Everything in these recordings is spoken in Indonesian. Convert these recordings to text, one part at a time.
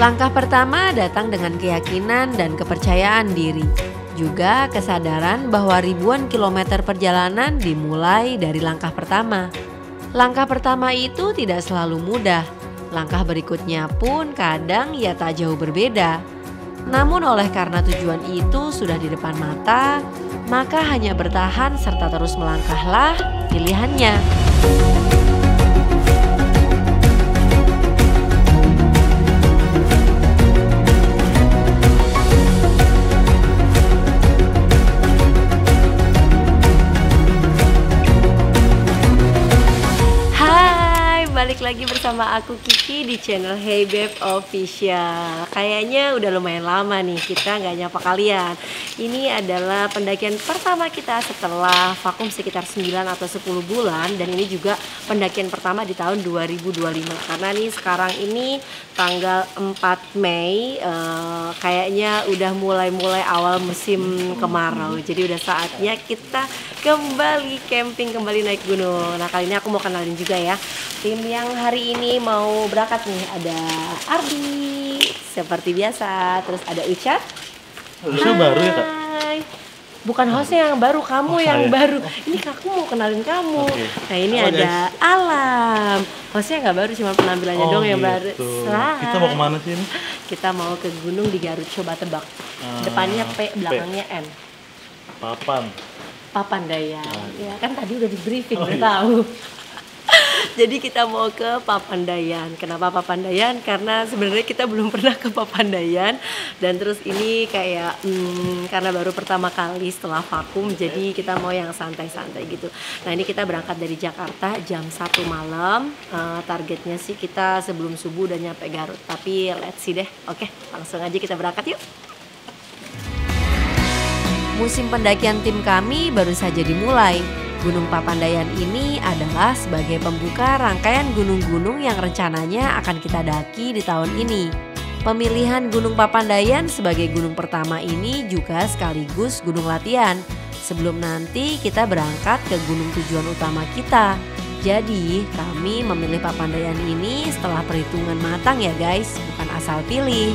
Langkah pertama datang dengan keyakinan dan kepercayaan diri. Juga kesadaran bahwa ribuan kilometer perjalanan dimulai dari langkah pertama. Langkah pertama itu tidak selalu mudah. Langkah berikutnya pun kadang ya tak jauh berbeda. Namun oleh karena tujuan itu sudah di depan mata, maka hanya bertahan serta terus melangkahlah pilihannya. Balik lagi bersama aku Kiki di channel Hey Babe Official. Kayaknya udah lumayan lama nih kita nggak nyapa kalian. Ini adalah pendakian pertama kita setelah vakum sekitar 9 atau 10 bulan. Dan ini juga pendakian pertama di tahun 2025. Karena nih sekarang ini tanggal 4 Mei kayaknya udah mulai awal musim kemarau. Jadi udah saatnya kita kembali camping, kembali naik gunung. Nah kali ini aku mau kenalin juga ya tim yang hari ini mau berangkat nih. Ada Ardi seperti biasa, terus ada Ucat. Hostnya baru ya Kak? Bukan hostnya yang baru, kamu yang baru. Ini aku mau kenalin kamu. Nah ini ada guys. Alam. Hostnya nggak baru, cuma penampilannya doang yang baru. Kita mau kemana sih ini? Kita mau ke gunung di Garut, coba tebak. Depannya P, belakangnya N. Papandayan. Ya kan tadi udah di briefing, udah tahu. Jadi kita mau ke Papandayan. Kenapa Papandayan? Karena sebenarnya kita belum pernah ke Papandayan. Dan terus ini kayak karena baru pertama kali setelah vakum, jadi kita mau yang santai-santai gitu. Nah ini kita berangkat dari Jakarta jam 1 malam. Targetnya sih kita sebelum subuh udah nyampe Garut. Tapi let's see deh. Oke, langsung aja kita berangkat yuk. Musim pendakian tim kami baru saja dimulai. Gunung Papandayan ini adalah sebagai pembuka rangkaian gunung-gunung yang rencananya akan kita daki di tahun ini. Pemilihan Gunung Papandayan sebagai gunung pertama ini juga sekaligus gunung latihan sebelum nanti kita berangkat ke gunung tujuan utama kita. Jadi kami memilih Papandayan ini setelah perhitungan matang ya guys, bukan asal pilih.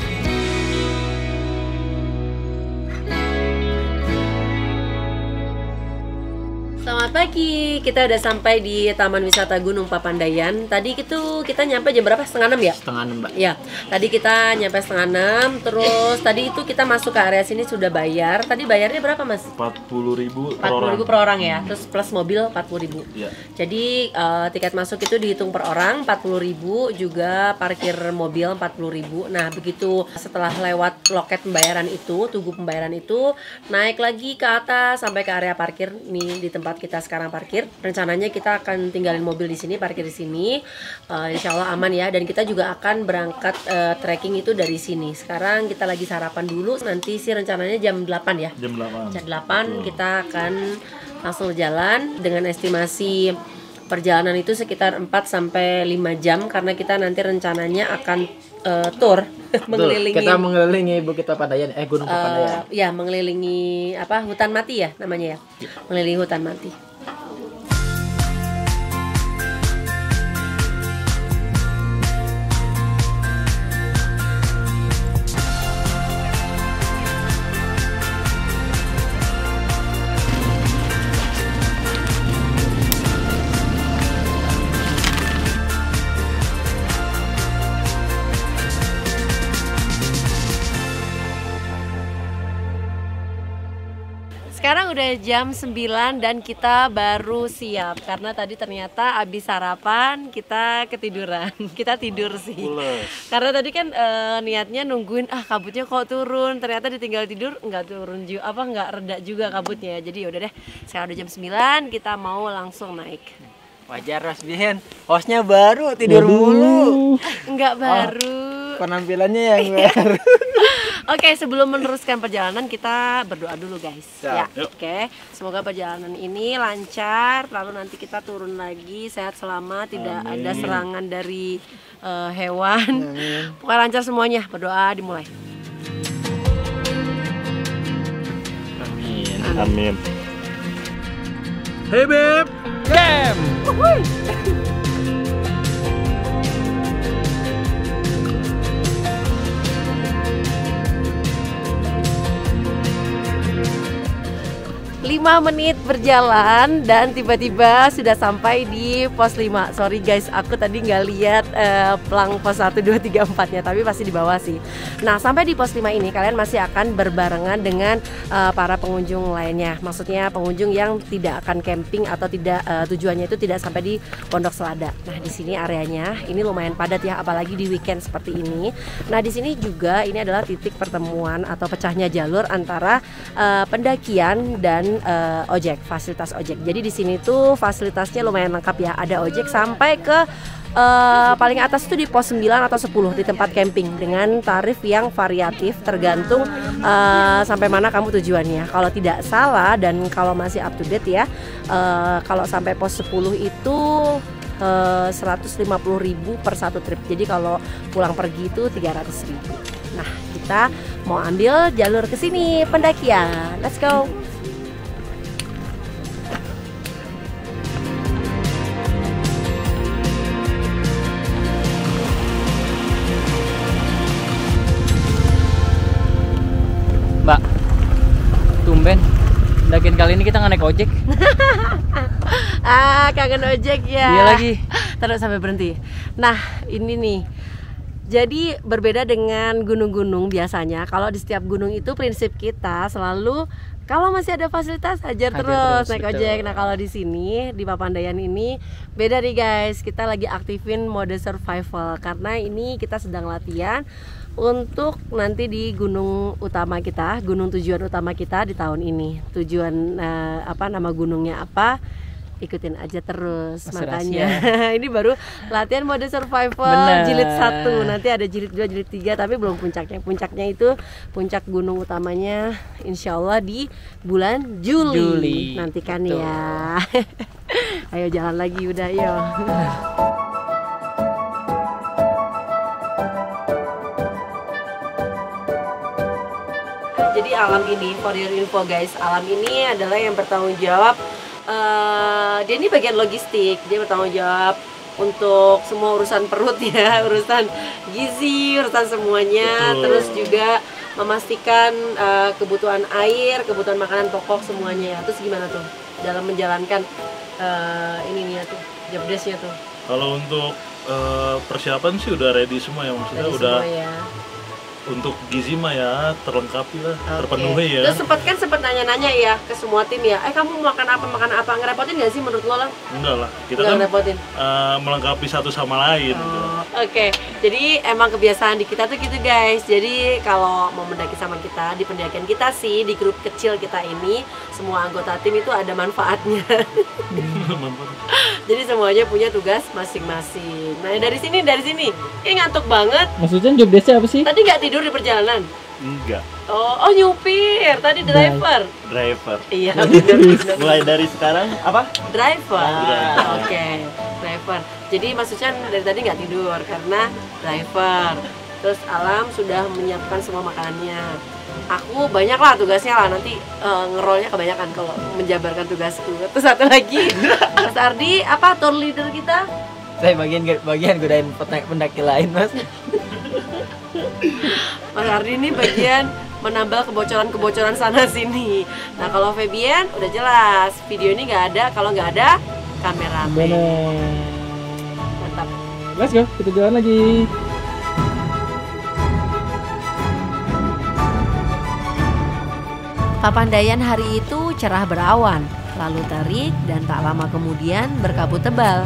Selamat pagi, kita udah sampai di Taman Wisata Gunung Papandayan. Tadi itu kita nyampe jam berapa? Setengah 6 ya? Setengah 6 Mbak. Ya, tadi kita nyampe setengah 6. Terus tadi itu kita masuk ke area sini sudah bayar. Tadi bayarnya berapa Mas? 40.000 per orang. 40.000 per orang ya, terus plus mobil 40.000. Ya. Jadi tiket masuk itu dihitung per orang 40.000, juga parkir mobil 40.000. Nah begitu setelah lewat loket pembayaran itu, tugu pembayaran itu, naik lagi ke atas sampai ke area parkir nih di tempat kita sekarang parkir. Rencananya kita akan tinggalin mobil di sini, parkir di sini. Insya Allah aman ya. Dan kita juga akan berangkat trekking itu dari sini. Sekarang kita lagi sarapan dulu. Nanti sih rencananya jam 8 ya. Jam 8. Jam 8 kita akan langsung jalan dengan estimasi perjalanan itu sekitar 4 sampai 5 jam karena kita nanti rencananya akan tour mengelilingi. Kita mengelilingi Bukit Papandayan, Gunung Papandayan. Ya, mengelilingi apa? Hutan mati ya namanya ya. Mengelilingi hutan mati. Sekarang udah jam 9 dan kita baru siap karena tadi ternyata abis sarapan kita ketiduran. Kita tidur sih. Karena tadi kan niatnya nungguin kabutnya kok turun, ternyata ditinggal tidur nggak turun juga, nggak reda juga kabutnya. Jadi yaudah deh, sekarang udah jam 9 kita mau langsung naik. Wajar Mas Bihen, hostnya baru tidur mulu. Enggak baru. Penampilannya yang baru. Oke, sebelum meneruskan perjalanan kita berdoa dulu guys. Ya, Yuk. oke. Semoga perjalanan ini lancar, lalu nanti kita turun lagi sehat selamat, tidak ada serangan dari hewan. Pokoknya lancar semuanya. Berdoa dimulai. Amin. Amin. Hey Beb, camp. menit berjalan dan tiba-tiba sudah sampai di pos 5. Sorry guys, aku tadi nggak lihat pelang pos 1, 2, 3, 4-nya, tapi pasti di bawah sih. Nah, sampai di pos 5 ini kalian masih akan berbarengan dengan para pengunjung lainnya. Maksudnya pengunjung yang tidak akan camping atau tidak tujuannya itu tidak sampai di Pondok Selada. Nah, di sini areanya ini lumayan padat ya, apalagi di weekend seperti ini. Nah, di sini juga ini adalah titik pertemuan atau pecahnya jalur antara pendakian dan ojek, fasilitas ojek. Jadi di sini tuh fasilitasnya lumayan lengkap ya. Ada ojek sampai ke paling atas itu di pos 9 atau 10 di tempat camping dengan tarif yang variatif tergantung sampai mana kamu tujuannya. Kalau tidak salah dan kalau masih up to date ya, kalau sampai pos 10 itu 150.000 per satu trip. Jadi kalau pulang pergi itu 300.000. Nah, kita mau ambil jalur ke sini pendakian. Let's go. Mbak, tumben pendakian kali ini kita nggak naik ojek. Kangen ojek ya. Iya lagi. Terus sampai berhenti. Nah, ini nih. Jadi berbeda dengan gunung-gunung biasanya. Kalau di setiap gunung itu prinsip kita selalu kalau masih ada fasilitas hajar terus naik ojek. Nah, kalau di sini di Papandayan ini beda nih guys. Kita lagi aktifin mode survival karena ini kita sedang latihan untuk nanti di gunung utama kita, gunung tujuan utama kita di tahun ini. Tujuan nama gunungnya apa? Ikutin aja terus. Makanya ini baru latihan mode survival. Bener. Jilid 1, nanti ada jilid 2, jilid 3, tapi belum puncaknya. Puncaknya itu puncak gunung utamanya insya Allah di bulan Juli. Nantikan ya. Ayo jalan lagi udah, yo. Jadi alam ini, for your info guys, alam ini adalah yang bertanggung jawab. Dia ini bagian logistik, dia bertanggung jawab untuk semua urusan perut ya, urusan gizi, urusan semuanya. Betul. Terus juga memastikan kebutuhan air, kebutuhan makanan pokok semuanya ya. Terus gimana tuh dalam menjalankan ininya tuh, job desk-nya tuh? Kalau untuk persiapan sih udah ready semua ya, maksudnya ready udah semua ya. Untuk gizi mah ya terlengkapi lah, terpenuhi ya. Terus sempat nanya-nanya ya ke semua tim ya, kamu mau makan apa, ngerepotin nggak sih menurut lo lah? Enggak lah, kita kan melengkapi satu sama lain. Oke, jadi emang kebiasaan di kita tuh gitu guys. Jadi kalau mau mendaki sama kita, di pendakian kita sih, di grup kecil kita ini, semua anggota tim itu ada manfaatnya. Jadi semuanya punya tugas masing-masing. Nah dari sini, ngantuk banget. Maksudnya job desk-nya apa sih? Tadi nggak tidur di perjalanan? Enggak. Oh nyupir, tadi driver. Driver. Iya. Mulai dari sekarang apa? Driver. Oke, driver. Jadi maksudnya dari tadi nggak tidur karena driver. Terus Alam sudah menyiapkan semua makanannya. Aku banyak lah tugasnya lah, nanti ngerolnya kebanyakan kalau menjabarkan tugasku. Terus satu lagi, Mas Ardi apa tour leader kita? Saya bagian godain pendaki lain, Mas. Mas Ardi ini bagian menambal kebocoran sana sini. Nah kalau Fabian udah jelas, video ini nggak ada kalau nggak ada kameramen. Mantap. Let's go, kita jalan lagi. Papandayan hari itu cerah berawan, lalu terik dan tak lama kemudian berkabut tebal.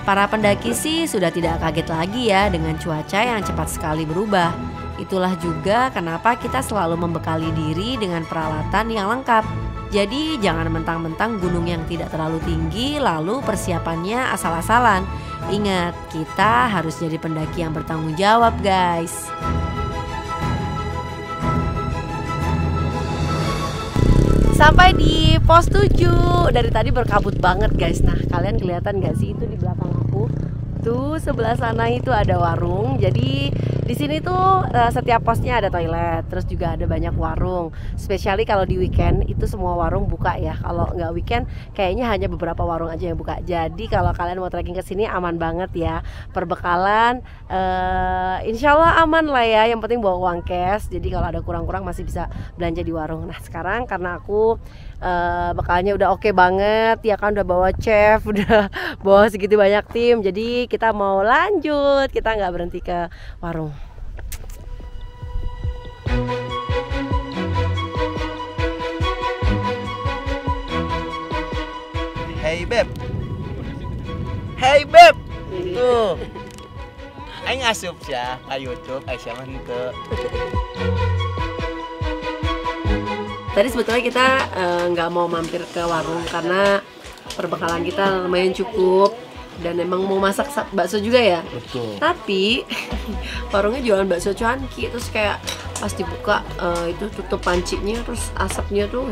Para pendaki sih sudah tidak kaget lagi ya dengan cuaca yang cepat sekali berubah. Itulah juga kenapa kita selalu membekali diri dengan peralatan yang lengkap. Jadi jangan mentang-mentang gunung yang tidak terlalu tinggi lalu persiapannya asal-asalan. Ingat, kita harus jadi pendaki yang bertanggung jawab guys. Sampai di pos 7. Dari tadi berkabut banget guys. Nah kalian kelihatan gak sih itu di belakang aku? Tuh sebelah sana itu ada warung. Jadi di sini tuh setiap posnya ada toilet. Terus juga ada banyak warung. Spesially kalau di weekend itu semua warung buka ya. Kalau nggak weekend kayaknya hanya beberapa warung aja yang buka. Jadi kalau kalian mau trekking ke sini aman banget ya. Perbekalan insya Allah aman lah ya. Yang penting bawa uang cash. Jadi kalau ada kurang-kurang masih bisa belanja di warung. Nah sekarang karena aku bekalnya udah oke banget ya kan, udah bawa chef, udah bawa segitu banyak tim. Jadi kita mau lanjut, kita nggak berhenti ke warung. Hey Beb. Hey Beb. Tuh. Aing asup ya ke YouTube, Aisyah mah henteu. Tadi sebetulnya kita nggak mau mampir ke warung karena perbekalan kita lumayan cukup dan emang mau masak bakso juga ya. Betul. Tapi warungnya jualan bakso cuanki, terus kayak pas dibuka itu tutup pancinya, terus asapnya tuh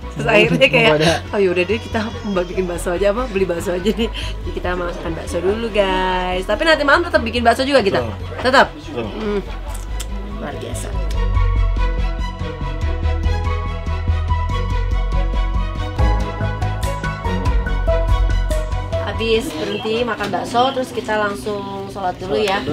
terus akhirnya kayak oh yaudah deh kita bikin bakso aja, beli bakso aja nih. Jadi kita makan bakso dulu guys, tapi nanti malam tetap bikin bakso juga kita. Tetap luar biasa. Habis berhenti makan bakso, terus kita langsung sholat dulu ya.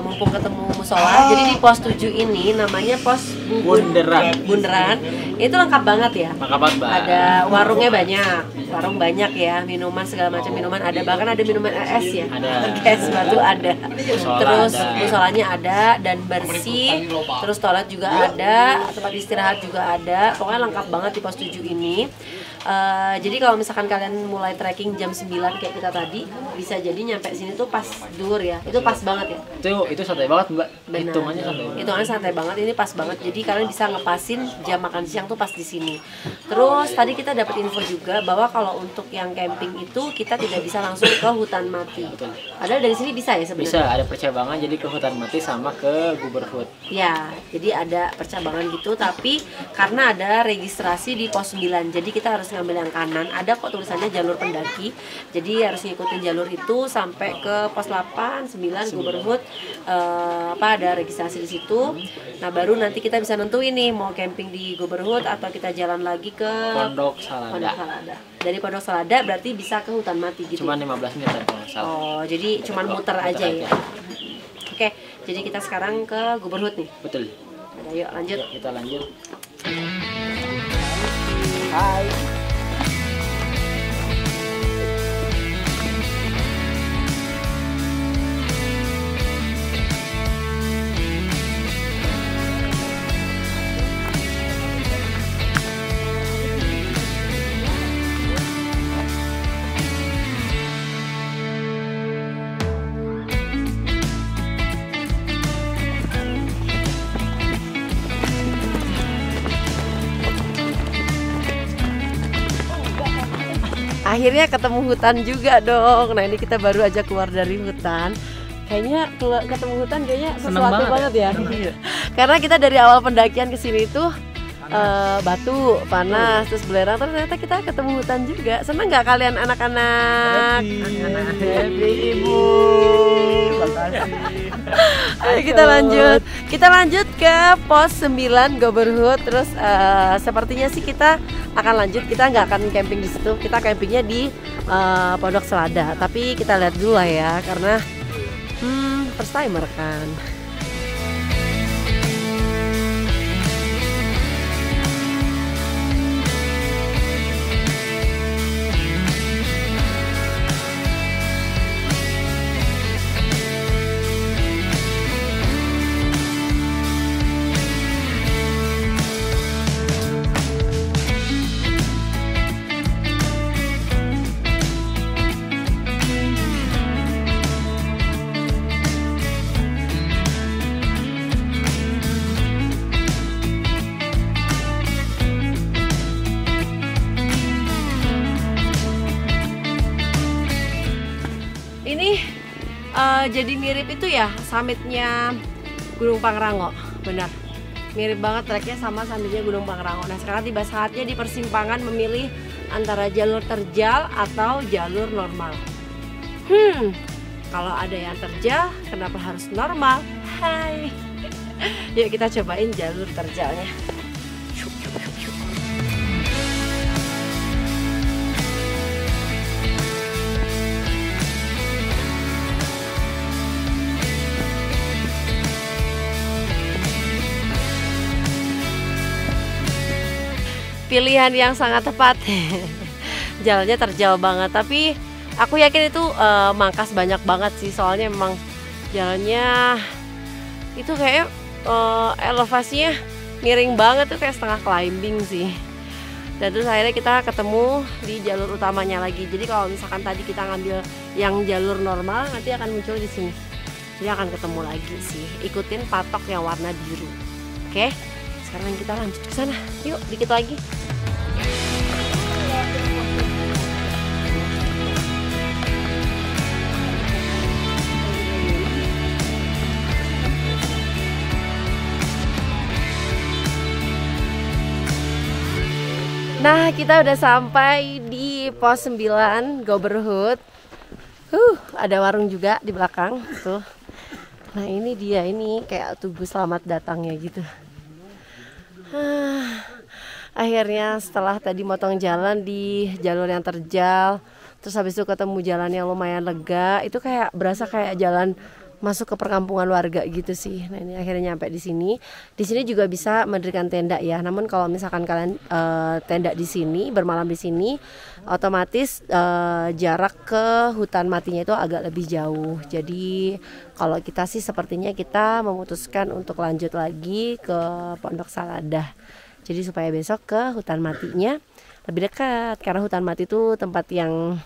Mumpung ketemu musola. Jadi di pos 7 ini namanya pos Bunderan. Itu lengkap banget ya. Lengkap banget, Mbak. Ada warungnya banyak, warung banyak ya, minuman segala macam minuman ada, bahkan ada minuman es ya. Ada. Es batu ada. Terus ada. musolanya ada dan bersih. Terus toilet juga ada, tempat istirahat juga ada. Pokoknya lengkap banget di pos 7 ini. Jadi kalau misalkan kalian mulai trekking jam 9 kayak kita tadi, bisa jadi nyampe sini tuh pas duhur ya. Itu pas banget ya. Itu santai banget, Mbak. Benar. Hitungannya santai. Hitungannya santai banget, ini pas banget. Jadi kalian bisa ngepasin jam makan siang tuh pas di sini. Terus tadi kita dapat info juga bahwa kalau untuk yang camping itu kita tidak bisa langsung ke hutan mati. Padahal dari sini bisa ya sebenarnya. Bisa ada percabangan jadi ke hutan mati sama ke Guberhut. Ya, jadi ada percabangan gitu, tapi karena ada registrasi di pos 9, jadi kita harus ngambil yang kanan. Ada kok tulisannya jalur pendaki, jadi harus ngikutin jalur itu sampai ke pos 8, 9 Guberhut. Ada registrasi di situ. Nah, baru nanti kita bisa nentuin nih mau camping di Guberhut atau kita jalan lagi ke Pondok Salada. Dari Pondok Salada berarti bisa ke hutan mati gitu. Cuma 15 menit kalau nggak salah. Oh, jadi cuman muter aja ya. Oke, jadi kita sekarang ke Guberhut nih. Betul. Ayo lanjut. Yuk, kita lanjut. Hai. Akhirnya ketemu hutan juga dong. Nah, ini kita baru aja keluar dari hutan. Kayaknya ketemu hutan kayaknya sesuatu banget ya. Karena kita dari awal pendakian ke sini itu batu, panas, terus belerang, ternyata kita ketemu hutan juga. Seneng nggak kalian anak-anak? Happy Ibu. Makasih. Ayo kita lanjut ke pos 9 Guberhut. Terus sepertinya sih kita akan lanjut, kita nggak akan camping di situ, kita campingnya di Pondok Selada. Tapi kita lihat dulu lah ya, karena first timer kan. Ini jadi mirip itu ya, summitnya Gunung Pangrango, benar. Mirip banget treknya sama summitnya Gunung Pangrango. Nah, sekarang tiba saatnya di persimpangan memilih antara jalur terjal atau jalur normal. Kalau ada yang terjal, kenapa harus normal? Hai. Yuk kita cobain jalur terjalnya. Pilihan yang sangat tepat. Jalannya terjal banget, tapi aku yakin itu mangkas banyak banget sih, soalnya memang jalannya itu kayak elevasinya miring banget tuh, kayak setengah climbing sih. Dan terus akhirnya kita ketemu di jalur utamanya lagi. Jadi kalau misalkan tadi kita ngambil yang jalur normal, nanti akan muncul di sini. Jadi akan ketemu lagi sih. Ikutin patok yang warna biru. Oke, sekarang kita lanjut ke sana. Yuk, dikit lagi. Nah, kita udah sampai di pos 9 Goberhut. Ada warung juga di belakang tuh. Nah, ini dia, ini kayak tugu selamat datangnya gitu. Akhirnya setelah tadi motong jalan di jalur yang terjal, terus habis itu ketemu jalan yang lumayan lega, itu kayak berasa kayak jalan masuk ke perkampungan warga gitu sih. Nah, ini akhirnya nyampe di sini. Di sini juga bisa mendirikan tenda ya. Namun kalau misalkan kalian tenda di sini, bermalam di sini, otomatis jarak ke hutan matinya itu agak lebih jauh. Jadi kalau kita sih sepertinya kita memutuskan untuk lanjut lagi ke Pondok Saladah. Jadi supaya besok ke hutan matinya lebih dekat, karena hutan mati itu tempat yang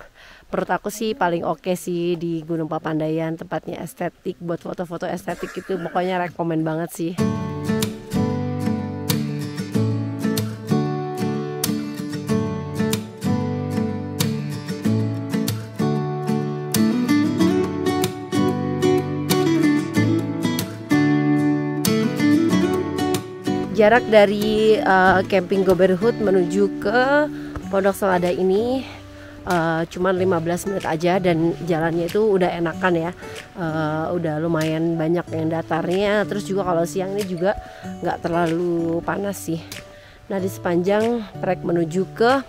menurut aku sih paling oke sih di Gunung Papandayan. Tempatnya estetik, buat foto-foto estetik itu pokoknya rekomen banget sih. Jarak dari camping Goberhut menuju ke Pondok Saladah ini cuman 15 menit aja, dan jalannya itu udah enakan ya, udah lumayan banyak yang datarnya. Terus juga kalau siang ini juga nggak terlalu panas sih. Nah, di sepanjang trek menuju ke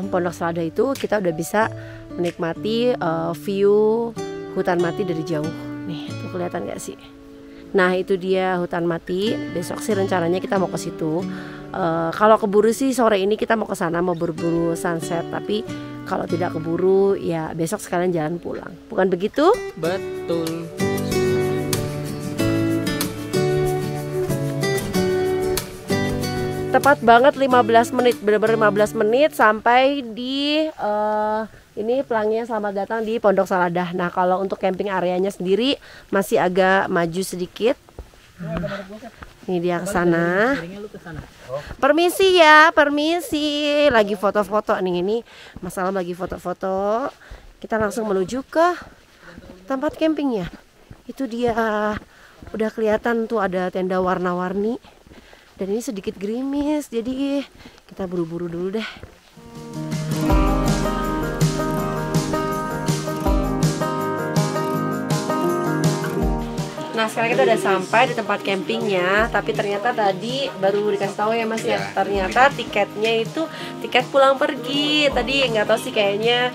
Pondok Saladah itu kita udah bisa menikmati view hutan mati dari jauh. Nih, tuh kelihatan nggak sih? Nah, itu dia hutan mati. Besok sih rencananya kita mau ke situ. Kalau keburu sih sore ini kita mau ke sana, mau berburu sunset. Tapi kalau tidak keburu ya besok sekalian jalan pulang. Bukan begitu? Betul. Tepat banget 15 menit, benar-benar 15 menit sampai di ini pelangnya selamat datang di Pondok Saladah. Nah, kalau untuk camping areanya sendiri masih agak maju sedikit. Ini dia ke sana. Permisi ya, permisi. Lagi foto-foto nih, ini masalah lagi foto-foto. Kita langsung menuju ke tempat campingnya. Itu dia, udah kelihatan tuh ada tenda warna-warni. Dan ini sedikit gerimis, jadi kita buru-buru dulu deh. Nah, sekarang kita udah sampai di tempat campingnya, tapi ternyata tadi baru dikasih tahu ya Mas ya, ternyata tiketnya itu tiket pulang pergi. Tadi nggak tahu sih, kayaknya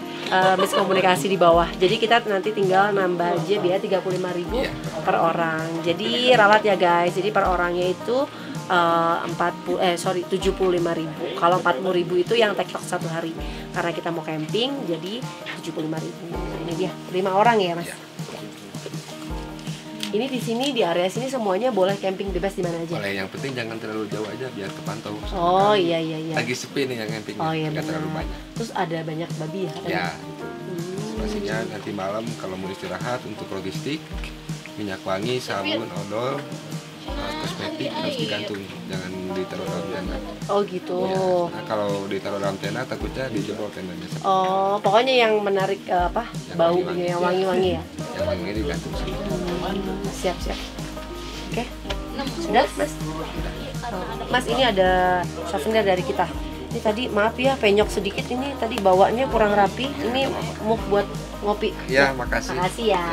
miskomunikasi di bawah. Jadi kita nanti tinggal nambah aja biaya 35.000 per orang. Jadi ralat ya guys. Jadi per orangnya itu 75.000. Kalau 40.000 itu yang tektok satu hari. Karena kita mau camping, jadi 75.000. Nah, ini dia 5 orang ya Mas. Ini di sini, di area sini semuanya boleh camping bebas di mana aja. Boleh, yang penting jangan terlalu jauh aja biar kepantau. Oh iya. Lagi sepi nih yang campingnya. Oh iya, nggak terlalu banyak. Terus ada banyak babi ya? Ya. Pastinya nanti malam kalau mau istirahat untuk logistik, minyak wangi, sabun, odol, kosmetik harus digantung, jangan ditaruh dalam tenda. Oh gitu. Ya. Nah, kalau ditaruh dalam tenda takutnya dijebol tendanya. Oh, pokoknya yang menarik bau yang wangi-wangi ya. Yang wangi digantung sih. Siap. Oke. Sudah, Mas? Mas, ini ada souvenir dari kita. Ini tadi maaf ya, penyok sedikit, ini tadi bawanya kurang rapi. Ini mug buat ngopi. Ya, makasih. Makasih ya.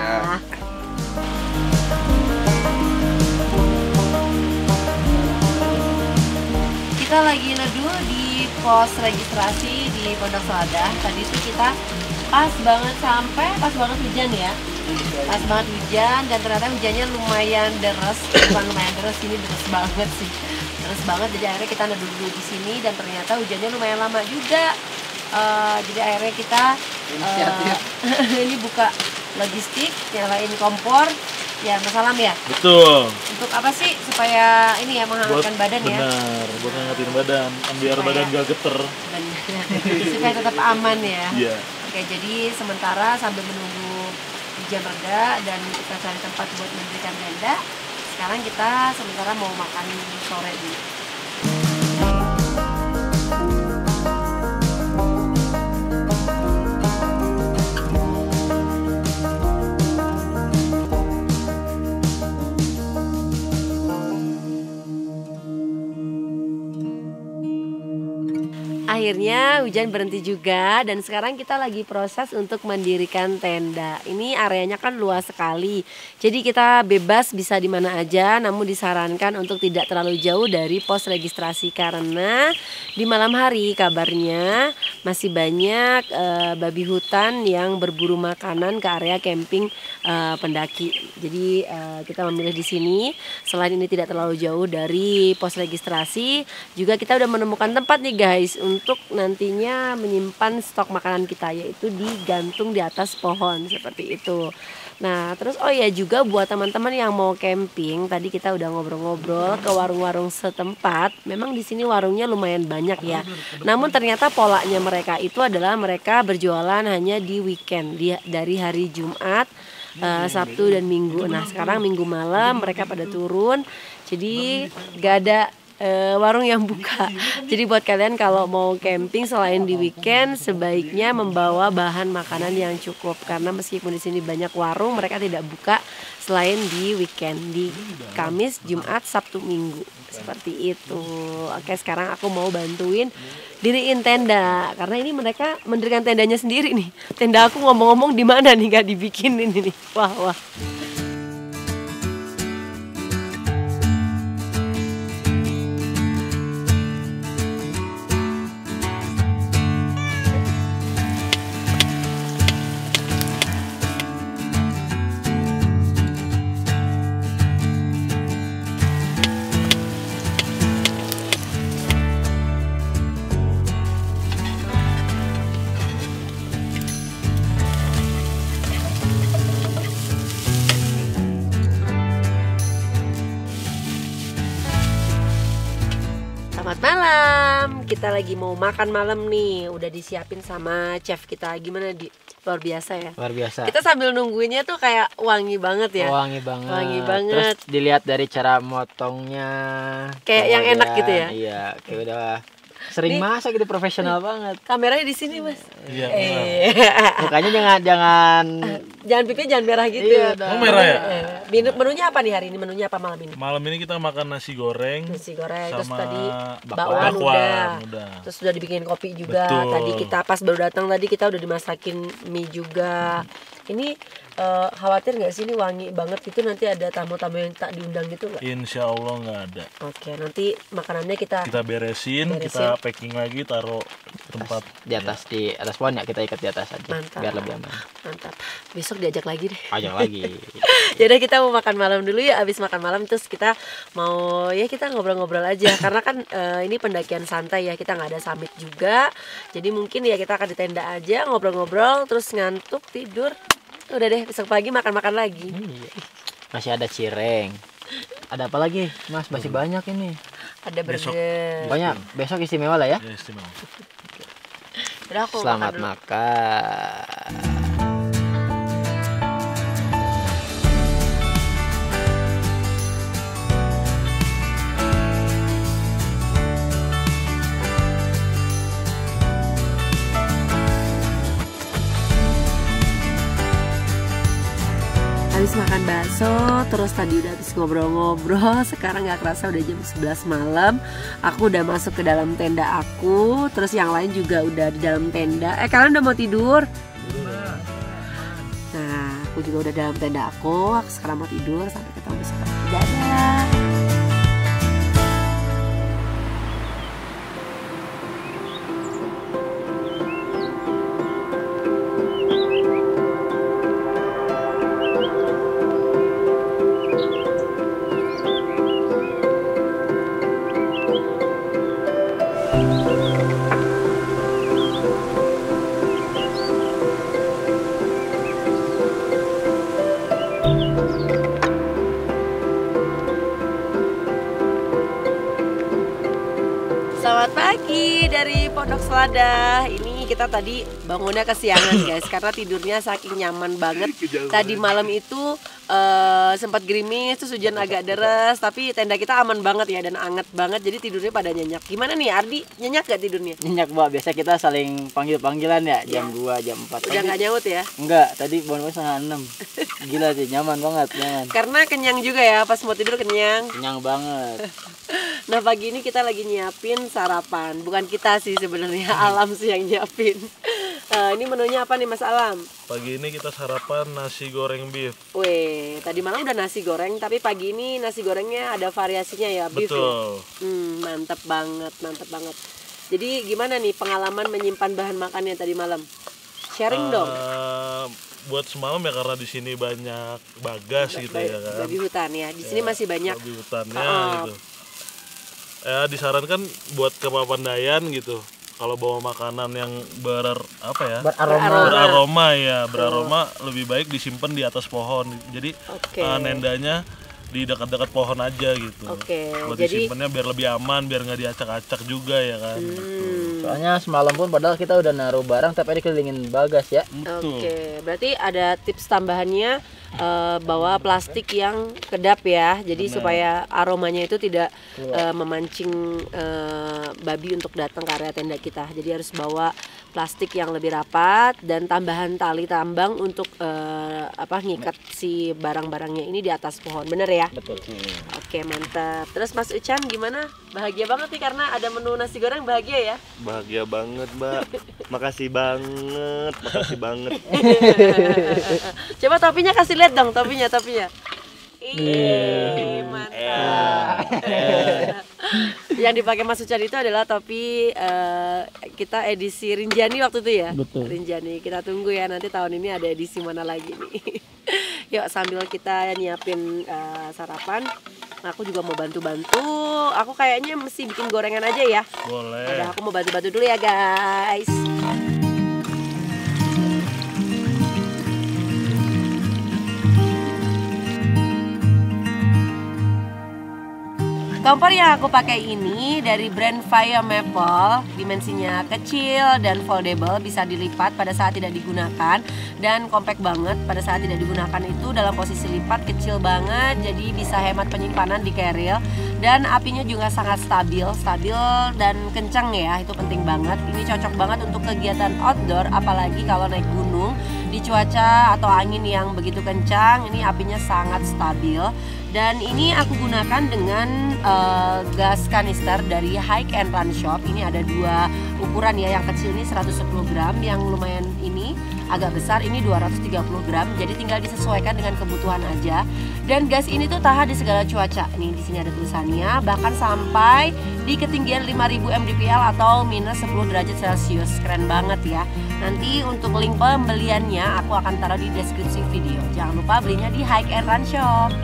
Kita lagi neduh di pos registrasi di Pondok Saladah. Tadi tuh kita pas banget hujan ya. Pas banget hujan, dan ternyata hujannya lumayan deras. Bukan lumayan deras, ini deras banget sih. deras banget, jadi akhirnya kita neduh dulu di sini dan ternyata hujannya lumayan lama juga. Jadi akhirnya kita ini buka logistik, nyalain kompor. Ya, Mas Alam ya. Betul. Untuk apa sih? Supaya ini ya menghangatkan badan ya. Benar, buat ngangetin badan, biar badan gak geter. Benar. Supaya tetap aman ya. Iya. Oke, jadi sementara sambil menunggu hujan reda dan kita cari tempat buat mendirikan tenda, sekarang kita sementara mau makan sore dulu. Akhirnya hujan berhenti juga dan sekarang kita lagi proses untuk mendirikan tenda. Ini areanya kan luas sekali, jadi kita bebas bisa di mana aja, namun disarankan untuk tidak terlalu jauh dari pos registrasi karena di malam hari kabarnya masih banyak babi hutan yang berburu makanan ke area camping pendaki. Jadi kita memilih di sini. Selain ini tidak terlalu jauh dari pos registrasi, juga kita udah menemukan tempat nih guys untuk nantinya menyimpan stok makanan kita, yaitu digantung di atas pohon seperti itu. Nah terus oh ya juga buat teman-teman yang mau camping, tadi kita udah ngobrol-ngobrol ke warung-warung setempat. Memang di sini warungnya lumayan banyak ya. Namun ternyata polanya mereka itu adalah mereka berjualan hanya di weekend, dari hari Jumat, Sabtu dan Minggu. Nah sekarang Minggu malam mereka pada turun, jadi gak ada warung yang buka. Jadi buat kalian kalau mau camping selain di weekend sebaiknya membawa bahan makanan yang cukup, karena meskipun di sini banyak warung, mereka tidak buka selain di weekend, di Kamis, Jumat, Sabtu, Minggu seperti itu. Oke, sekarang aku mau bantuin diriin tenda karena ini mereka mendirikan tendanya sendiri nih. Tenda aku ngomong-ngomong di mana nih, gak dibikinin ini. Wah. Selamat malam, kita lagi mau makan malam nih. Udah disiapin sama chef kita. Gimana Di? Luar biasa ya? Luar biasa. Kita sambil nungguinnya tuh kayak wangi banget ya? Wangi banget. Wangi banget. Terus dilihat dari cara motongnya, kayak yang enak gitu ya? Iya, kayak udah sering masak gitu, profesional banget. Kameranya di sini Mas. Iya. Mukanya jangan Jangan pipi jangan merah gitu. Iya, Oh, merah ya? Menunya apa nih hari ini? Menunya apa malam ini? Malam ini kita makan nasi goreng. Nasi goreng, terus sama tadi bakwan udah. Terus udah dibikin kopi juga. Betul. Tadi kita pas baru datang tadi kita udah dimasakin mie juga. Ini khawatir nggak sih ini wangi banget gitu, nanti ada tamu-tamu yang tak diundang gitu nggak? Insya Allah nggak ada. Oke, nanti makanannya kita beresin, kita packing lagi, taruh tempat di atas pohon ya, kita ikat di atas aja. Mantap. Biar lebih aman. Mantap. Besok diajak lagi deh. Ajak lagi. Jadi kita mau makan malam dulu ya. Abis makan malam terus kita mau ya kita ngobrol-ngobrol aja karena kan ini pendakian santai ya, kita nggak ada summit juga. Jadi mungkin ya kita akan di tenda aja ngobrol-ngobrol terus ngantuk tidur. Udah deh, besok pagi makan-makan lagi. Masih ada cireng. Ada apa lagi, Mas? Masih banyak ini. Ada Besok. burger. Banyak. Besok istimewa lah ya. ya, istimewa. Udah aku Selamat makan dulu. makan. Habis makan bakso, terus tadi udah habis ngobrol-ngobrol. Sekarang nggak kerasa udah jam 11 malam. Aku udah masuk ke dalam tenda aku. Terus yang lain juga udah di dalam tenda. Kalian udah mau tidur? Nah, aku juga udah dalam tenda aku. Sekarang mau tidur, sampai ketemu besok pagi. Dadah. Dok Selada. Ini kita tadi bangunnya kesiangan guys, karena tidurnya saking nyaman banget. Tadi malam itu sempat gerimis, terus hujan agak deras, tapi tenda kita aman banget ya dan anget banget, jadi tidurnya pada nyenyak. Gimana nih Ardi, nyenyak gak tidurnya? Nyenyak Mbak, biasa kita saling panggil-panggilan ya, jam 2, jam 4. Udah gak nyaut ya? Enggak, tadi bangun setengah 6. Gila sih, nyaman banget, nyaman. Karena kenyang juga ya, pas mau tidur kenyang. Kenyang banget. Nah pagi ini kita lagi nyiapin sarapan. Bukan kita sih sebenarnya, Alam sih yang nyiapin. Ini menunya apa nih Mas Alam? Pagi ini kita sarapan nasi goreng beef. Weh, tadi malam udah nasi goreng, tapi pagi ini nasi gorengnya ada variasinya ya, beef ya? Betul. Mantep banget, mantep banget. Jadi gimana nih pengalaman menyimpan bahan makannya tadi malam? Sharing dong. Buat semalam ya, karena di sini banyak bagas gitu ya kan. Babi hutan ya, di sini masih banyak. Babi hutannya gitu. Ya disarankan buat ke Papandayan gitu. Kalau bawa makanan yang beraroma lebih baik disimpan di atas pohon. Jadi nendanya di dekat-dekat pohon aja gitu. Buat disimpannya biar lebih aman, biar nggak diacak-acak juga ya kan. Soalnya semalam pun padahal kita udah naruh barang tapi dikelilingin bagas ya. Berarti ada tips tambahannya, bawa plastik yang kedap ya. Jadi supaya aromanya itu tidak memancing babi untuk datang ke area tenda kita. Jadi harus bawa plastik yang lebih rapat dan tambahan tali tambang untuk ngikat si barang-barangnya ini di atas pohon. Bener ya? Betul. Oke, mantap. Terus Mas Ucan gimana? Bahagia banget nih karena ada menu nasi goreng, bahagia ya? Bahagia banget, Mbak. Makasih banget. Coba topinya kasih lihat dong, topinya. Ih, mantap. Yang dipakai Mas Ucan itu adalah topi kita edisi Rinjani waktu itu ya. Betul. Rinjani, kita tunggu ya nanti tahun ini ada edisi mana lagi nih. Yuk sambil kita nyiapin sarapan, aku juga mau bantu-bantu. Aku kayaknya mesti bikin gorengan aja ya. Boleh. Udah, aku mau bantu-bantu dulu ya guys. Kompor yang aku pakai ini dari brand Fire Maple, dimensinya kecil dan foldable, bisa dilipat pada saat tidak digunakan, dan compact banget pada saat tidak digunakan itu dalam posisi lipat, kecil banget, jadi bisa hemat penyimpanan di carrier, dan apinya juga sangat stabil dan kencang ya, itu penting banget. Ini cocok banget untuk kegiatan outdoor, apalagi kalau naik gunung di cuaca atau angin yang begitu kencang. Ini apinya sangat stabil. Dan ini aku gunakan dengan gas kanister dari Hike and Run Shop. Ini ada dua ukuran ya, yang kecil ini 110 gram, yang lumayan ini agak besar ini 230 gram. Jadi tinggal disesuaikan dengan kebutuhan aja. Dan gas ini tuh tahan di segala cuaca. Nih di sini ada tulisannya, bahkan sampai di ketinggian 5000 mdpl atau minus 10 derajat Celcius. Keren banget ya. Nanti untuk link pembeliannya aku akan taruh di deskripsi video. Jangan lupa belinya di Hike and Run Shop.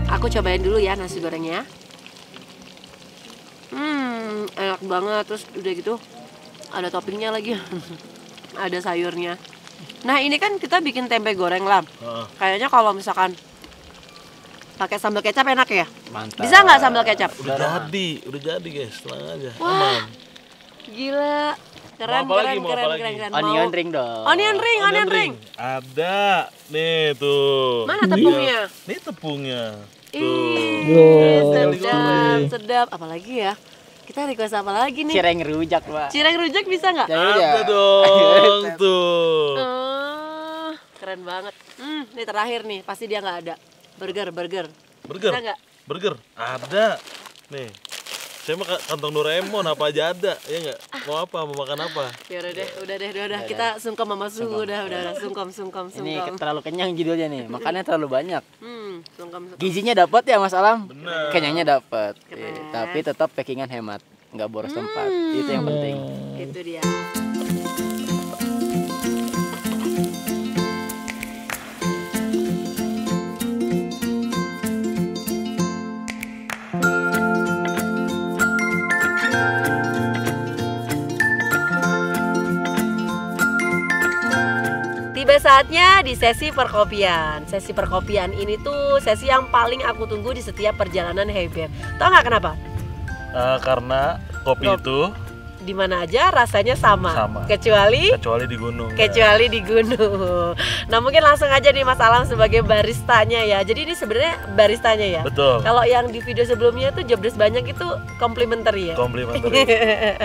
Aku cobain dulu ya nasi gorengnya. Enak banget. Terus udah gitu ada toppingnya lagi. Ada sayurnya. Nah ini kan kita bikin tempe goreng Lam. Kayaknya kalau misalkan pakai sambal kecap enak ya? Mantap. Bisa nggak sambal kecap? Udah jadi guys, tenang aja. Wah, Aman. Gila. Keren. Onion ring dong. Onion ring. Ada. Nih tuh. Mana tepungnya? Nih tepungnya. Sedap. Apalagi ya? Kita request apa lagi nih? Cireng rujak, Pak. Cireng rujak bisa nggak? Ada dong tuh. Keren banget. Ini terakhir nih, pasti dia nggak ada. Burger. Bisa nggak? Burger ada. Nih. Saya mah kantong Doraemon apa aja ada, ya nggak? Mau apa? Mau makan apa? Ya udah deh. Kita sungkem sama suhu, udah sungkem. Ini terlalu kenyang judulnya nih, makannya terlalu banyak. Sungkem. Gizinya dapat ya Mas Alam? Bener. Kenyangnya dapat. Keren. Tapi tetap packingan hemat, nggak boros tempat. Itu yang penting. Itu dia. Tiba saatnya di sesi perkopian. Sesi perkopian ini tuh sesi yang paling aku tunggu di setiap perjalanan Hey Beb. Tau nggak kenapa? Karena kopi itu di mana aja rasanya sama. Kecuali di gunung. Kecuali di gunung. Nah, mungkin langsung aja nih Mas Alam sebagai baristanya ya. Jadi ini sebenarnya baristanya ya. Betul. Kalau yang di video sebelumnya tuh jobdesk banyak itu complimentary ya. Complimentary.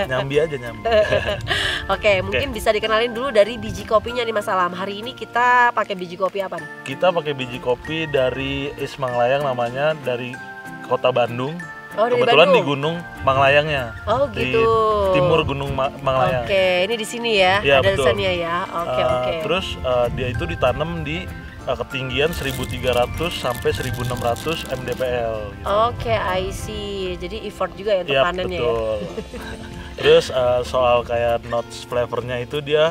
Nyambi aja. Oke, mungkin bisa dikenalin dulu dari biji kopinya nih Mas Alam. Hari ini kita pakai biji kopi apa nih? Kita pakai biji kopi dari Is Manglayang namanya, dari Kota Bandung. Oh, dari kebetulan Bandung. di Gunung Manglayangnya. Oh, gitu. Di timur Gunung Manglayang. Oke, ini di sini ya. Ya, ada betul. tulisannya ya. Oke. Terus dia itu ditanam di ketinggian 1300 sampai 1600 mdpl gitu. Oke, I see. Jadi effort juga ya untuk panennya betul. ya. Terus soal kayak notes flavornya itu dia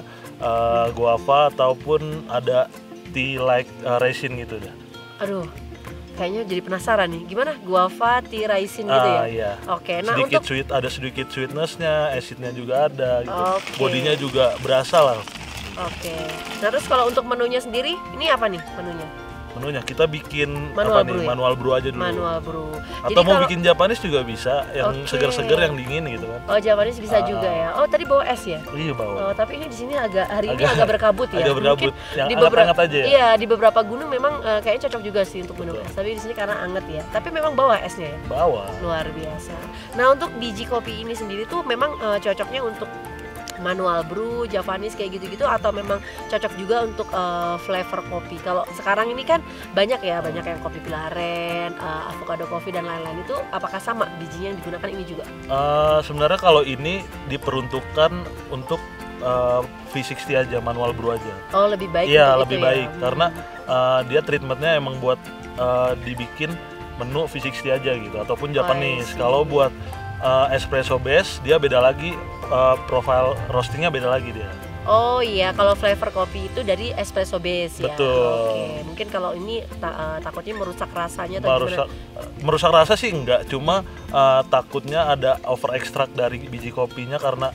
guava ataupun ada tea like resin gitu dah. Aduh, kayaknya jadi penasaran nih. Gimana? Guava, tea raisin gitu ya? Iya. Oke, nah sedikit untuk sweet, ada sedikit sweetnessnya, acidnya juga ada gitu. Oke. Bodinya juga berasa lah. Oke. Nah, terus kalau untuk menunya sendiri, ini apa nih menunya? Menunya kita bikin Manual apa brew nih? ya? Manual brew aja dulu. Manual brew. Atau mau bikin Japanese juga bisa, yang Oke. seger-seger, yang dingin gitu kan. Oh, Japanese bisa juga ya. Oh, tadi bawa es ya? Iya Oh, bawa. tapi ini di sini hari ini agak berkabut ya. Agak berkabut. Mungkin Yang di beberapa anget-anget aja ya? Iya, di beberapa gunung memang kayaknya cocok juga sih untuk minum es. Tapi di sini karena anget ya. Tapi memang bawa esnya ya. Bawa. Luar biasa. Nah, untuk biji kopi ini sendiri tuh memang cocoknya untuk manual brew, Japanese kayak gitu-gitu, atau memang cocok juga untuk flavor kopi. Kalau sekarang ini kan banyak yang kopi pilaren, avocado coffee dan lain-lain, itu apakah sama bijinya yang digunakan ini juga? Sebenarnya kalau ini diperuntukkan untuk V60 aja, manual brew aja. Oh, lebih baik Iya, untuk lebih itu baik ya? karena dia treatmentnya emang buat dibikin menu V60 aja gitu, ataupun Japanese. Kalau buat espresso base dia beda lagi, profile roastingnya beda lagi dia. Oh iya, kalau flavor kopi itu dari espresso base ya. Betul. Oke, mungkin kalau ini takutnya merusak rasanya atau gimana? Merusak rasa sih enggak, cuma takutnya ada over extract dari biji kopinya karena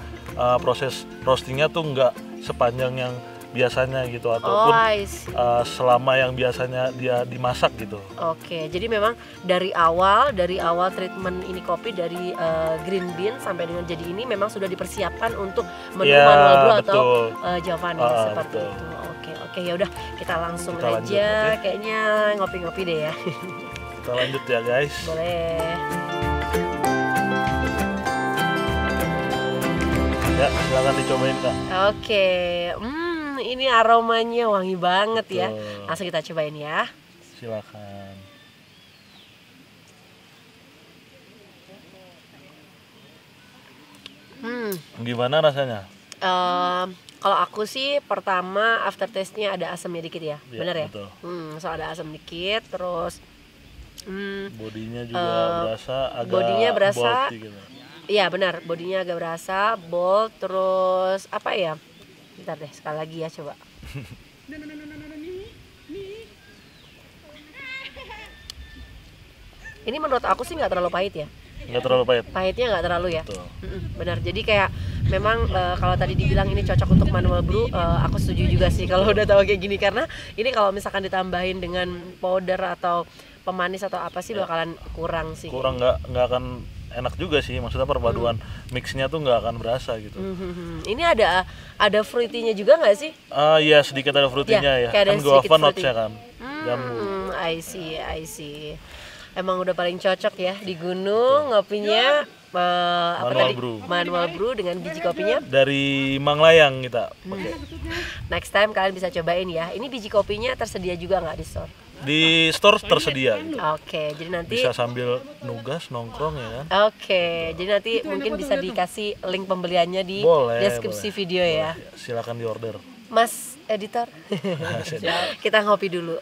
proses roastingnya tuh enggak sepanjang yang biasanya gitu, ataupun selama yang biasanya dia dimasak gitu. Oke, jadi memang dari awal treatment ini kopi dari green bean sampai dengan jadi ini memang sudah dipersiapkan untuk menu manual brew atau Javanese seperti betul. itu. Oke, ya udah kita langsung Kita aja. lanjut, Kayaknya ngopi-ngopi deh ya. Kita lanjut ya guys. Boleh. Ya, silakan dicobain Kak. Oke, ini aromanya wangi banget ya. Betul. Langsung kita cobain ya. Silakan. Gimana rasanya? Kalau aku sih pertama aftertaste-nya ada asamnya dikit ya, benar ya? Betul. So ada asam dikit, terus bodinya juga berasa agak bodinya berasa, bolty gitu. Iya benar, bodinya agak berasa bold, terus apa ya? Bentar deh, sekali lagi ya coba. Ini menurut aku sih nggak terlalu pahit ya. Nggak terlalu pahit. Pahitnya nggak terlalu ya. Betul. Benar. Jadi kayak memang kalau tadi dibilang ini cocok untuk manual brew, aku setuju juga sih kalau udah tahu kayak gini, karena ini kalau misalkan ditambahin dengan powder atau pemanis atau apa sih bakalan kurang sih. Kurang, nggak akan enak juga sih, maksudnya perpaduan mixnya tuh nggak akan berasa gitu. Ini ada fruity-nya juga nggak sih? Iya sedikit ada fruity-nya ya. Kan guava notes-nya kan. I see. Emang udah paling cocok ya di gunung ngopinya manual brew dengan biji kopinya dari Manglayang kita pakai. Next time kalian bisa cobain ya. Ini biji kopinya tersedia juga nggak di store? Di store tersedia gitu. Oke, jadi nanti bisa sambil nugas nongkrong ya kan. Oke, jadi nanti mungkin bisa dikasih link pembeliannya di deskripsi video ya. Silakan diorder. Mas editor. Kita ngopi dulu.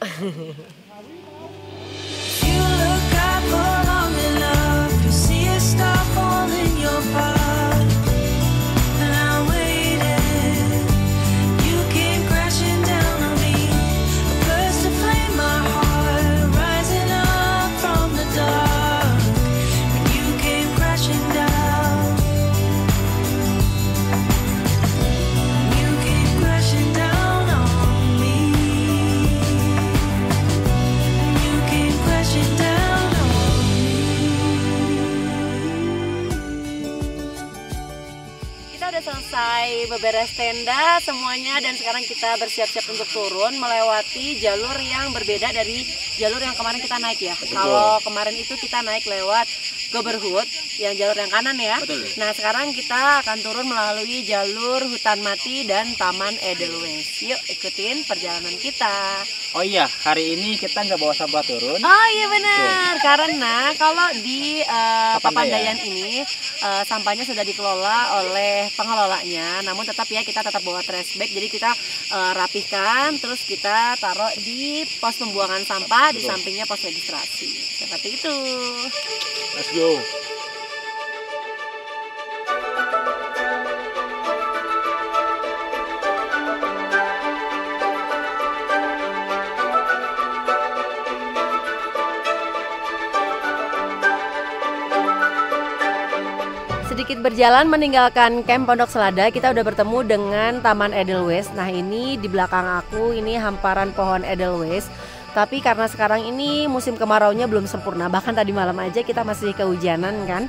selesai beberes tenda semuanya dan sekarang kita bersiap-siap untuk turun melewati jalur yang berbeda dari jalur yang kemarin kita naik ya. Kalau kemarin itu kita naik lewat Goberhut yang jalur yang kanan ya. Nah sekarang kita akan turun melalui jalur hutan mati dan Taman Edelweiss. Yuk ikutin perjalanan kita. Oh iya, hari ini kita nggak bawa sampah turun. Oh iya benar, karena kalau di Papandayan ini sampahnya sudah dikelola oleh pengelolanya. Namun tetap ya kita tetap bawa trash bag. Jadi kita rapihkan, terus kita taruh di pos pembuangan sampah di sampingnya pos registrasi. Seperti itu. Let's go. Sedikit berjalan meninggalkan camp Pondok Selada, kita udah bertemu dengan Taman Edelweiss. Nah ini di belakang aku ini hamparan pohon Edelweiss. Tapi karena sekarang ini musim kemaraunya belum sempurna, bahkan tadi malam aja kita masih kehujanan kan.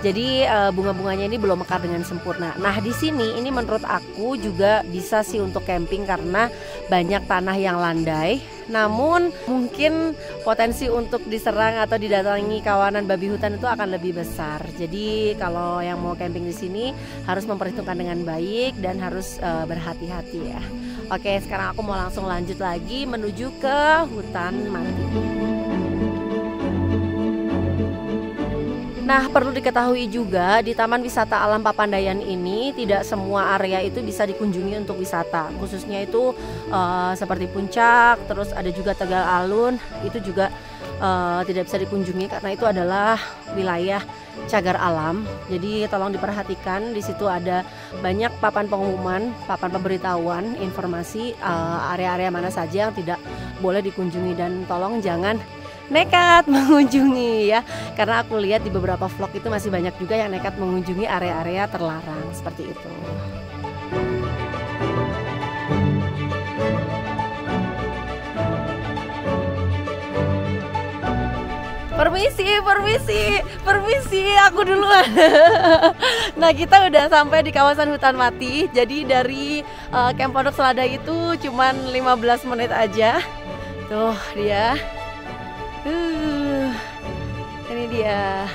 Jadi bunga-bunganya ini belum mekar dengan sempurna. Nah di sini ini menurut aku juga bisa sih untuk camping karena banyak tanah yang landai. Namun mungkin potensi untuk diserang atau didatangi kawanan babi hutan itu akan lebih besar. Jadi kalau yang mau camping di sini harus memperhitungkan dengan baik dan harus berhati-hati ya. Oke, sekarang aku mau langsung lanjut lagi menuju ke hutan mati. Nah, perlu diketahui juga di Taman Wisata Alam Papandayan ini tidak semua area itu bisa dikunjungi untuk wisata. Khususnya itu seperti Puncak, terus ada juga Tegal Alun, itu juga tidak bisa dikunjungi karena itu adalah wilayah cagar alam. Jadi tolong diperhatikan, di situ ada banyak papan pengumuman, papan pemberitahuan, informasi area-area mana saja yang tidak boleh dikunjungi dan tolong jangan nekat mengunjungi ya. Karena aku lihat di beberapa vlog itu masih banyak juga yang nekat mengunjungi area-area terlarang seperti itu. Permisi, aku duluan. Nah kita udah sampai di kawasan hutan mati. Jadi dari camp Pondok Selada itu cuman 15 menit aja. Tuh dia. Ini dia.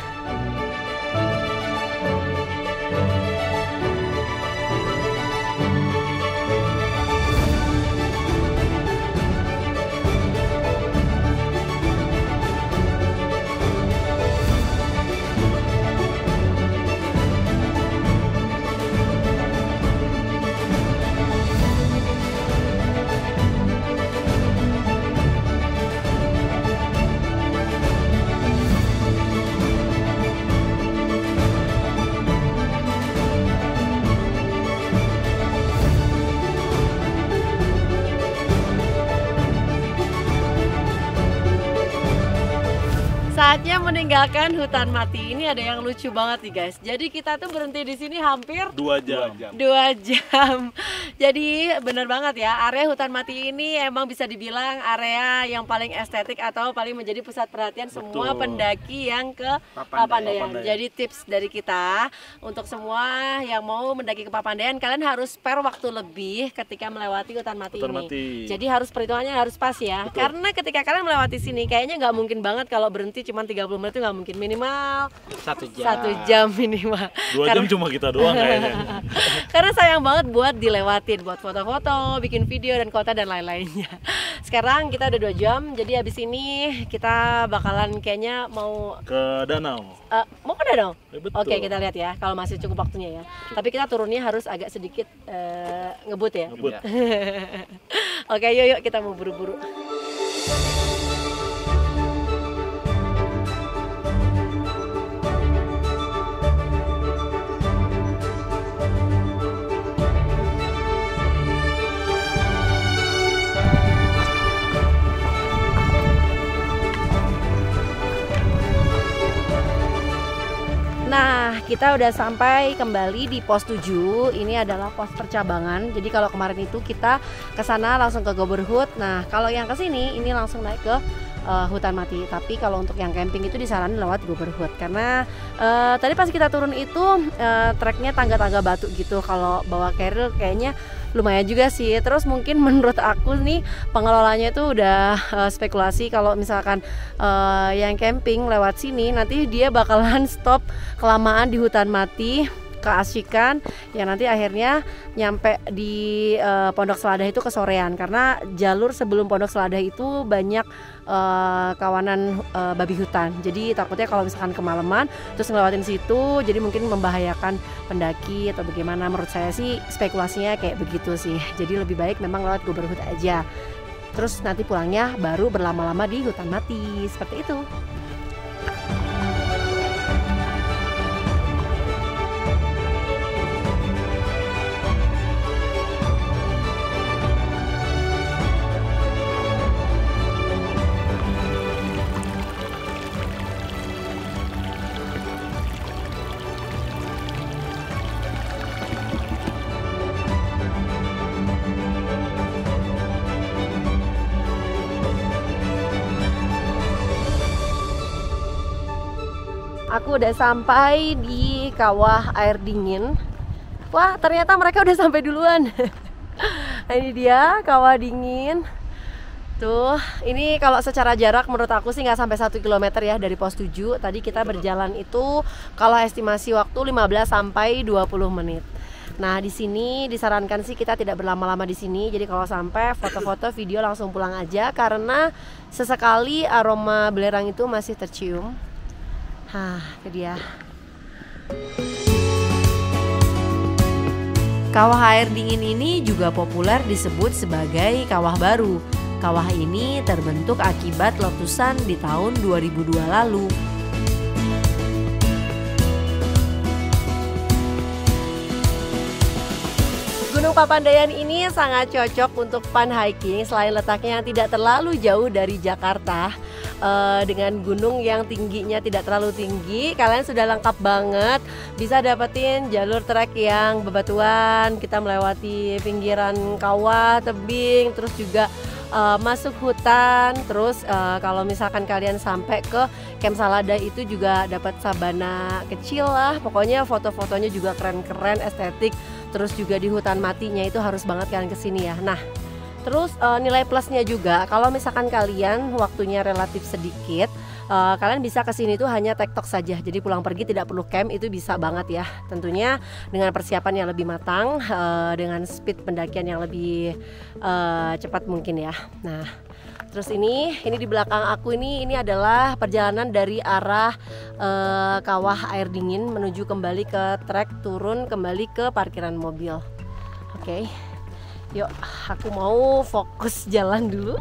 Saatnya meninggalkan hutan mati. Ini ada yang lucu banget nih guys. Jadi kita tuh berhenti di sini hampir 2 jam. 2 jam. Jadi bener banget ya, area hutan mati ini emang bisa dibilang area yang paling estetik atau paling menjadi pusat perhatian semua pendaki yang ke Papandayan. Jadi tips dari kita untuk semua yang mau mendaki ke Papandayan, kalian harus spare waktu lebih ketika melewati hutan mati ini. Jadi harus perhitungannya harus pas ya. Betul. Karena ketika kalian melewati sini kayaknya nggak mungkin banget kalau berhenti cuma 30 menit itu nggak mungkin, minimal 1 jam minimal. 2 jam cuma kita doang kayaknya. Karena sayang banget buat dilewatin, buat foto-foto, bikin video dan kota dan lain-lainnya. Sekarang kita udah 2 jam, jadi habis ini kita bakalan kayaknya mau ke danau. Mau ke danau? Betul. Oke, kita lihat ya kalau masih cukup waktunya ya. Tapi kita turunnya harus agak sedikit ngebut ya. Ngebut. Oke, yuk kita mau buru-buru. Nah, kita udah sampai kembali di pos 7. Ini adalah pos percabangan. Jadi kalau kemarin itu kita ke sana langsung ke Goberhut. Nah, kalau yang ke sini ini langsung naik ke hutan mati. Tapi kalau untuk yang camping itu disarankan lewat Goberhut karena tadi pas kita turun itu treknya tangga-tangga batu gitu. Kalau bawa carrier kayaknya lumayan juga sih. Terus mungkin menurut aku nih pengelolanya itu udah spekulasi kalau misalkan yang camping lewat sini nanti dia bakalan stop kelamaan di hutan mati, keasikan yang nanti akhirnya nyampe di Pondok Seladah itu kesorean karena jalur sebelum Pondok Seladah itu banyak kawanan babi hutan. Jadi takutnya kalau misalkan kemalaman terus ngelewatin situ jadi mungkin membahayakan pendaki atau bagaimana. Menurut saya sih spekulasinya kayak begitu sih. Jadi lebih baik memang lewat Goberhut aja. Terus nanti pulangnya baru berlama-lama di hutan mati seperti itu. Aku udah sampai di kawah air dingin. Wah, ternyata mereka udah sampai duluan. Nah, ini dia kawah dingin. Tuh, ini kalau secara jarak menurut aku sih nggak sampai 1 km ya dari pos 7. Tadi kita berjalan itu kalau estimasi waktu 15 sampai 20 menit. Nah, di sini disarankan sih kita tidak berlama-lama di sini. Jadi kalau sampai foto-foto, video langsung pulang aja karena sesekali aroma belerang itu masih tercium. Itu dia. Kawah air dingin ini juga populer disebut sebagai kawah baru. Kawah ini terbentuk akibat letusan di tahun 2002 lalu. Gunung Papandayan ini sangat cocok untuk fun hiking selain letaknya yang tidak terlalu jauh dari Jakarta. Dengan gunung yang tingginya tidak terlalu tinggi, kalian sudah lengkap banget. Bisa dapetin jalur trek yang bebatuan, kita melewati pinggiran kawah, tebing, terus juga masuk hutan. Terus kalau misalkan kalian sampai ke Camp Saladah itu juga dapat sabana kecil lah. Pokoknya foto-fotonya juga keren-keren, estetik. Terus juga di hutan matinya itu harus banget kalian kesini ya. Nah, terus nilai plusnya juga kalau misalkan kalian waktunya relatif sedikit, kalian bisa kesini tuh hanya tektok saja. Jadi pulang pergi tidak perlu camp, itu bisa banget ya. Tentunya dengan persiapan yang lebih matang, dengan speed pendakian yang lebih cepat mungkin ya. Nah, terus ini di belakang aku ini adalah perjalanan dari arah kawah air dingin menuju kembali ke trek turun kembali ke parkiran mobil. Oke. Yuk, aku mau fokus jalan dulu.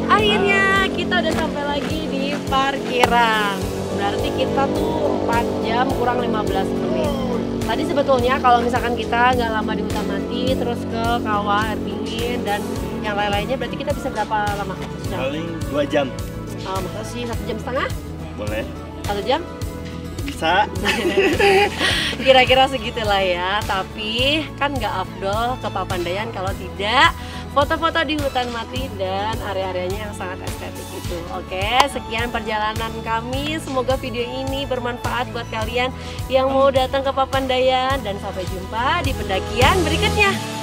Akhirnya kita udah sampai lagi di parkiran. Berarti kita tuh 4 jam kurang 15 menit. Tadi sebetulnya kalau misalkan kita nggak lama di hutan mati terus ke kawah air dingin dan yang lain-lainnya, berarti kita bisa berapa lama? Paling 2 jam. Masa sih 1,5 jam? Boleh. 1 jam? Bisa. Kira-kira segitulah ya. Tapi kan nggak afdol ke Papandayan kalau tidak foto-foto di hutan mati dan area-areanya yang sangat estetik itu. Oke, sekian perjalanan kami. Semoga video ini bermanfaat buat kalian yang mau datang ke Papandayan dan sampai jumpa di pendakian berikutnya.